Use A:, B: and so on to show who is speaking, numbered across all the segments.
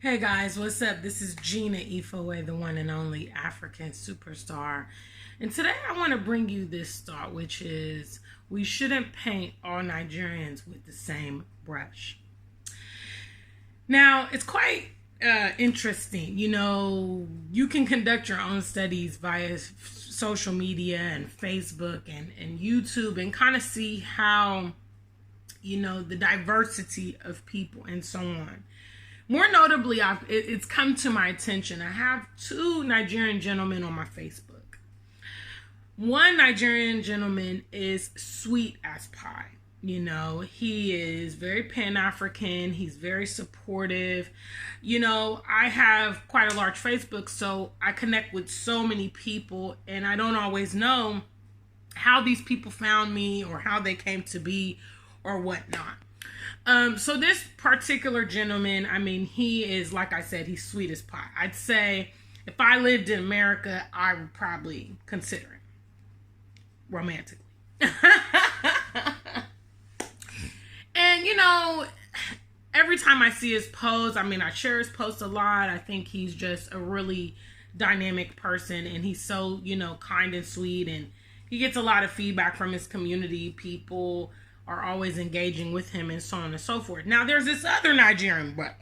A: Hey guys, what's up? This is Gina Ifowe, the one and only African superstar. And today I want to bring you this thought, which is we shouldn't paint all Nigerians with the same brush. Now, it's quite interesting. You can conduct your own studies via social media and Facebook and YouTube and kind of see how, the diversity of people and so on. More notably, it's come to my attention. I have two Nigerian gentlemen on my Facebook. One Nigerian gentleman is sweet as pie. He is very Pan-African. He's very supportive. I have quite a large Facebook, so I connect with so many people, and I don't always know how these people found me or how they came to be or whatnot. So this particular gentleman, he is, like I said, he's sweet as pie. I'd say if I lived in America, I would probably consider it romantically. And, every time I see his posts, I share his posts a lot. I think he's just a really dynamic person, and he's so, kind and sweet, and he gets a lot of feedback from his community. People are always engaging with him and so on and so forth. Now, there's this other Nigerian brother.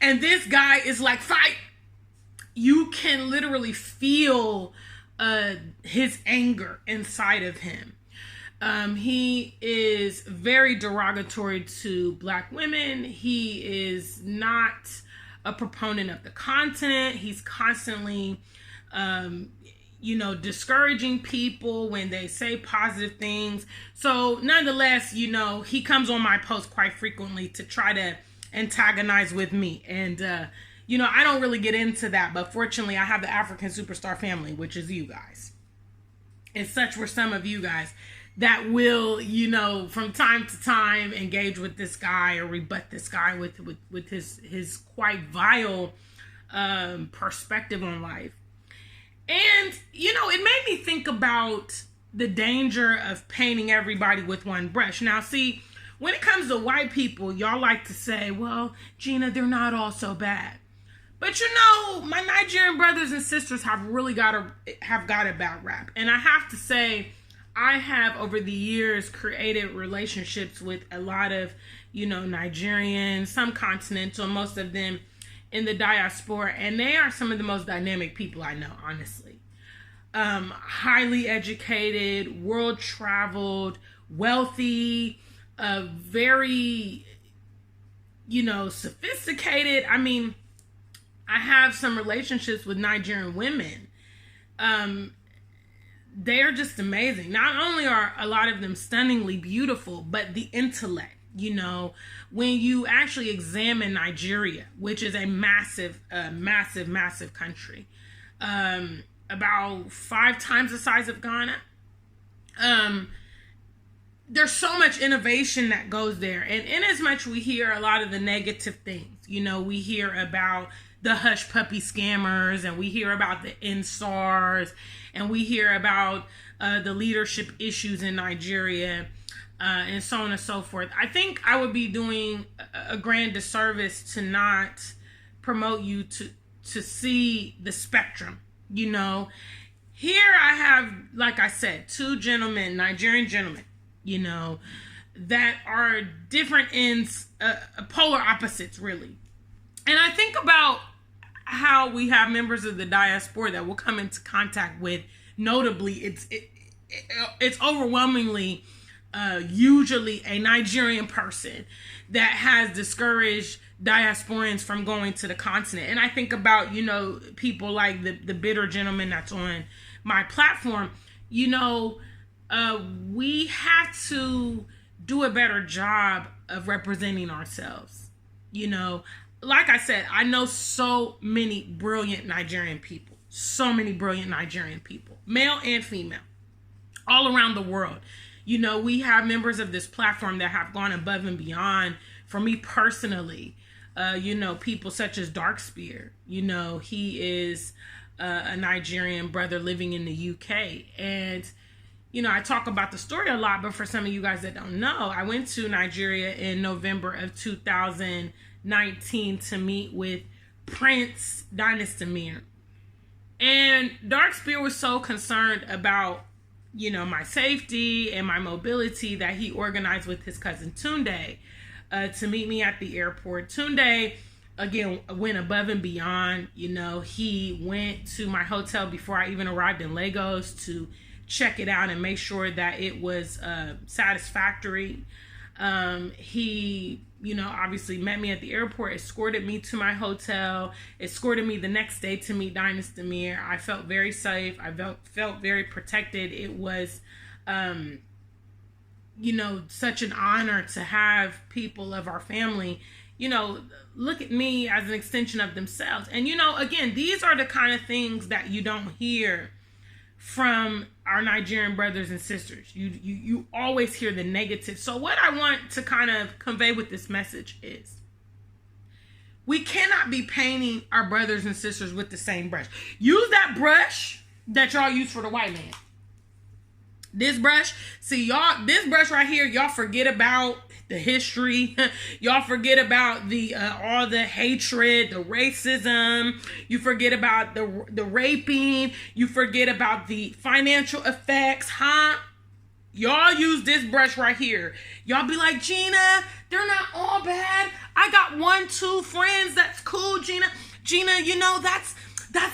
A: And this guy is like fight. You can literally feel his anger inside of him. He is very derogatory to Black women. He is not a proponent of the continent. He's constantly discouraging people when they say positive things. So nonetheless, he comes on my post quite frequently to try to antagonize with me. And, I don't really get into that, but fortunately I have the African superstar family, which is you guys. And such were some of you guys that will, from time to time engage with this guy or rebut this guy with his quite vile perspective on life. And, it made me think about the danger of painting everybody with one brush. Now, see, when it comes to white people, y'all like to say, well, Gina, they're not all so bad. But, my Nigerian brothers and sisters have really got a bad rap. And I have to say, I have, over the years, created relationships with a lot of, Nigerians, some continental, most of them in the diaspora, and they are some of the most dynamic people I know, honestly. Highly educated, world traveled, wealthy, very, sophisticated. I have some relationships with Nigerian women. They're just amazing. Not only are a lot of them stunningly beautiful, but the intellect. When you actually examine Nigeria, which is a massive country, about 5 times the size of Ghana, there's so much innovation that goes there. And in as much we hear a lot of the negative things, we hear about the hush puppy scammers, and we hear about the NSARS, and we hear about the leadership issues in Nigeria, and so on and so forth. I think I would be doing a grand disservice to not promote you to see the spectrum. Here I have, like I said, 2 gentlemen, Nigerian gentlemen, that are different ends, polar opposites, really. And I think about how we have members of the diaspora that will come into contact with. Notably, it's overwhelmingly usually a Nigerian person that has discouraged diasporans from going to the continent. And I think about, people like the bitter gentleman that's on my platform. We have to do a better job of representing ourselves. Like I said, I know so many brilliant Nigerian people, male and female, all around the world. We have members of this platform that have gone above and beyond. For me personally, people such as Darkspear, he is a Nigerian brother living in the UK. And, I talk about the story a lot, but for some of you guys that don't know, I went to Nigeria in November of 2019 to meet with Prince Dynasty. And Dark Spear was so concerned about, my safety and my mobility that he organized with his cousin Tunde to meet me at the airport. Tunde, again, went above and beyond. He went to my hotel before I even arrived in Lagos to check it out and make sure that it was satisfactory. He, obviously met me at the airport, escorted me to my hotel, escorted me the next day to meet Dynasty. I felt very safe. I felt very protected. It was, such an honor to have people of our family, look at me as an extension of themselves. And, again, these are the kind of things that you don't hear from our Nigerian brothers and sisters. You always hear the negative. So what I want to kind of convey with this message is we cannot be painting our brothers and sisters with the same brush. Use that brush that y'all use for the white man. This brush, see y'all, this brush right here, y'all forget about the history. Y'all forget about the all the hatred, the racism. You forget about the raping. You forget about the financial effects, huh? Y'all use this brush right here. Y'all be like, Gina, they're not all bad. I got 1, 2 friends that's cool, Gina. Gina, that's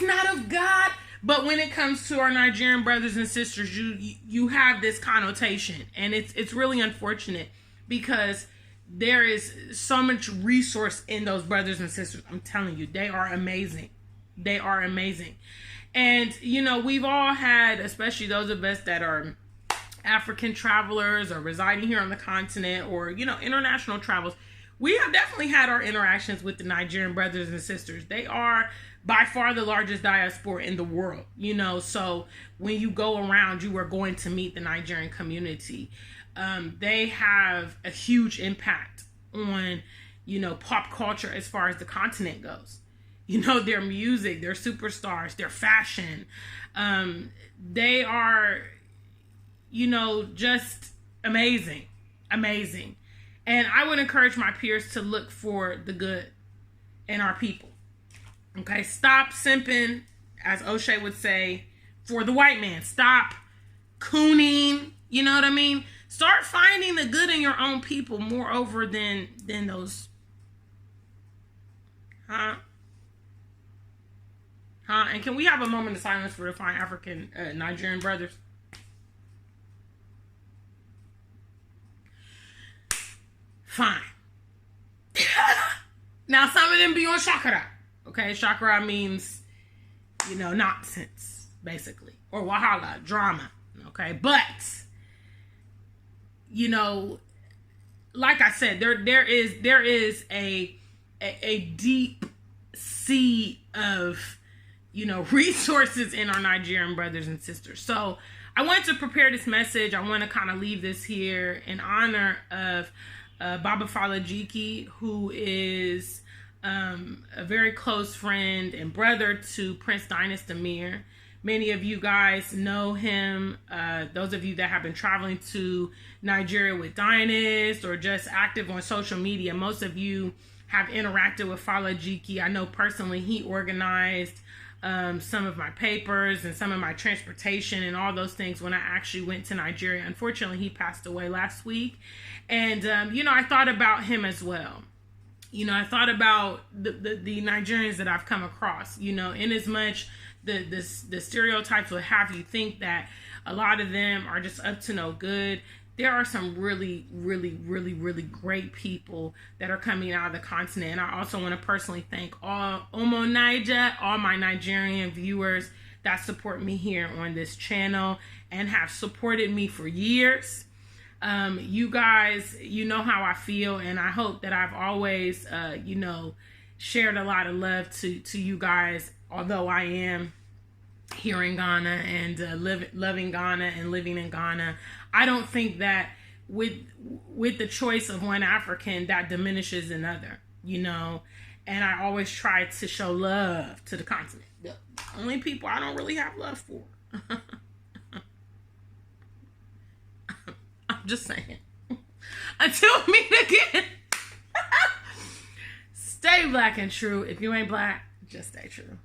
A: not of God. But when it comes to our Nigerian brothers and sisters, you have this connotation, and it's really unfortunate because there is so much resource in those brothers and sisters. I'm telling you, they are amazing. They are amazing. And, we've all had, especially those of us that are African travelers or residing here on the continent or, international travels, we have definitely had our interactions with the Nigerian brothers and sisters. They are by far the largest diaspora in the world, so when you go around, you are going to meet the Nigerian community. They have a huge impact on, pop culture as far as the continent goes. Their music, their superstars, their fashion. They are, just amazing. Amazing. And I would encourage my peers to look for the good in our people. Okay, stop simping, as O'Shea would say, for the white man. Stop cooning, you know what I mean? Start finding the good in your own people more over than those. And can we have a moment of silence for the fine African Nigerian brothers? Fine. Now, some of them be on chakra. Okay, chakra means, nonsense, basically. Or wahala, drama. Okay, but, like I said, there is a deep sea of, resources in our Nigerian brothers and sisters. So I wanted to prepare this message. I want to kind of leave this here in honor of Baba Falajiki, who is a very close friend and brother to Prince Dynasty. Many of you guys know him. Those of you that have been traveling to Nigeria with Dynast or just active on social media, most of you have interacted with Falajiki. I know personally he organized some of my papers and some of my transportation and all those things when I actually went to Nigeria. Unfortunately, he passed away last week. And, I thought about him as well. I thought about the Nigerians that I've come across, in as much the stereotypes would have you think that a lot of them are just up to no good. There are some really, really, really, really great people that are coming out of the continent. And I also want to personally thank all my Nigerian viewers that support me here on this channel and have supported me for years. You guys, how I feel, and I hope that I've always, shared a lot of love to you guys, although I am here in Ghana and loving Ghana and living in Ghana. I don't think that with the choice of one African that diminishes another, and I always try to show love to the continent. The only people I don't really have love for Just saying. Until we meet again. Stay black and true. If you ain't black, just stay true.